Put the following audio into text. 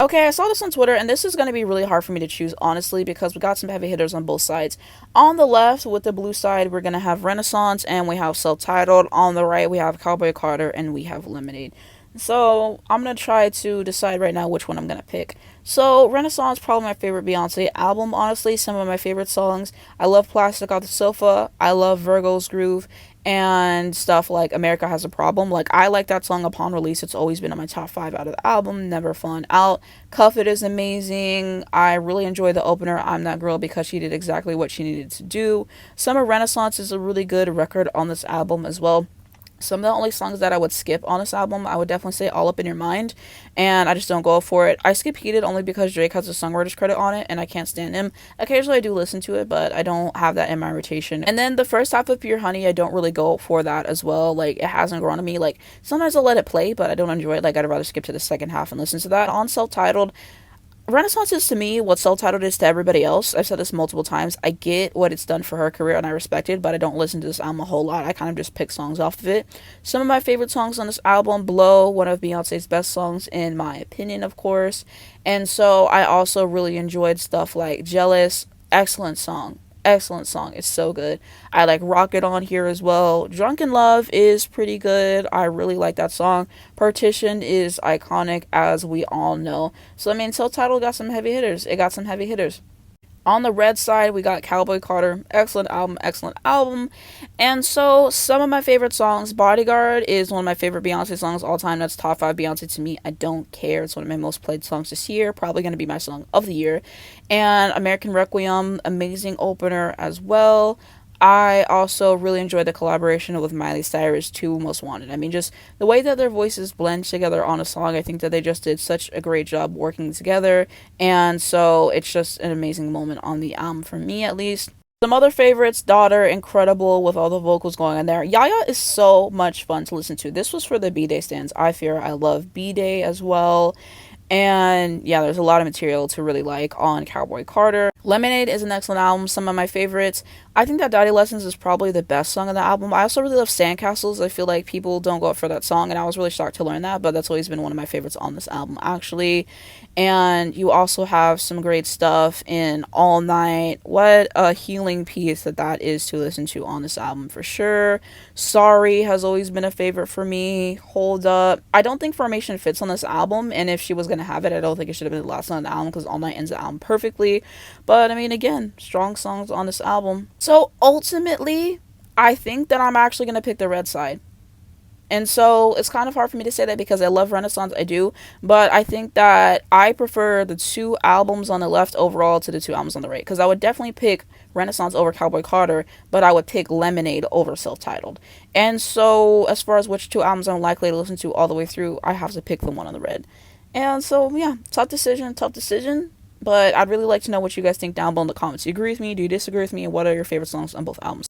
Okay, I saw this on Twitter, and this is going to be really hard for me to choose, honestly, because we got some heavy hitters on both sides. On the left, with the blue side, we're going to have Renaissance, and we have Self-Titled. On the right, we have Cowboy Carter, and we have Lemonade. So, I'm going to try to decide right now which one I'm going to pick. So, Renaissance, probably my favorite Beyonce album, honestly. Some of my favorite songs. I love Plastic Off the Sofa. I love Virgo's Groove and stuff like America Has a Problem. Like, I like that song upon release. It's always been in my top five out of the album. Never Fallen Out. Cuff It is amazing. I really enjoy the opener, I'm That Girl, because she did exactly what she needed to do. Summer Renaissance is a really good record on this album as well. Some of the only songs that I would skip on this album, I would definitely say All Up in Your Mind, and I just don't go for it. I skip Heated only because Drake has a songwriter's credit on it, and I can't stand him. Occasionally I do listen to it, but I don't have that in my rotation. And then the first half of Pure Honey, I don't really go for that as well. Like, it hasn't grown on me. Like, sometimes I'll let it play, but I don't enjoy it. Like, I'd rather skip to the second half and listen to that. On Self-Titled, Renaissance is to me what Self-Titled is to everybody else. I've said this multiple times. I get what it's done for her career and I respect it, but I don't listen to this album a whole lot. I kind of just pick songs off of it. Some of my favorite songs on this album: Blow, one of Beyonce's best songs in my opinion, of course. And so I also really enjoyed stuff like Jealous, excellent song. Excellent song. It's so good. I like Rocket on here as well. Drunken Love is pretty good. I really like that song. Partition is iconic, as we all know. So, I mean, Self-Titled got some heavy hitters. It got some heavy hitters. On the red side, we got Cowboy Carter. Excellent album, excellent album. And so, some of my favorite songs: Bodyguard is one of my favorite Beyonce songs all time. That's top 5 Beyonce to me. I don't care. It's one of my most played songs this year. Probably going to be my song of the year. And American Requiem, amazing opener as well. I also really enjoyed the collaboration with Miley Cyrus to Most Wanted. I mean, just the way that their voices blend together on a song, I think that they just did such a great job working together. And so it's just an amazing moment on the album, for me at least. Some other favorites: Daughter, incredible with all the vocals going on there. Yaya is so much fun to listen to. This was for the B-Day stands. I Fear. I love B-Day as well. And yeah, there's a lot of material to really like on Cowboy Carter. Lemonade is an excellent album. Some of my favorites: I think that Daddy Lessons is probably the best song on the album. I also really love Sandcastles. I feel like people don't go up for that song, and I was really shocked to learn that, but that's always been one of my favorites on this album, actually. And you also have some great stuff in All Night. What a healing piece that is to listen to on this album, for sure. Sorry has always been a favorite for me. Hold Up. I don't think Formation fits on this album, and if she was going to have it, I don't think it should have been the last song on the album, because All Night ends the album perfectly. But I mean, again, strong songs on this album. So ultimately, I think that I'm actually going to pick the red side. And so it's kind of hard for me to say that because I love Renaissance, I do, but I think that I prefer the 2 albums on the left overall to the 2 albums on the right, because I would definitely pick Renaissance over Cowboy Carter, but I would pick Lemonade over Self-Titled. And so as far as which 2 albums I'm likely to listen to all the way through, I have to pick the one on the red. And so, yeah, tough decision, but I'd really like to know what you guys think down below in the comments. Do you agree with me? Do you disagree with me? And what are your favorite songs on both albums?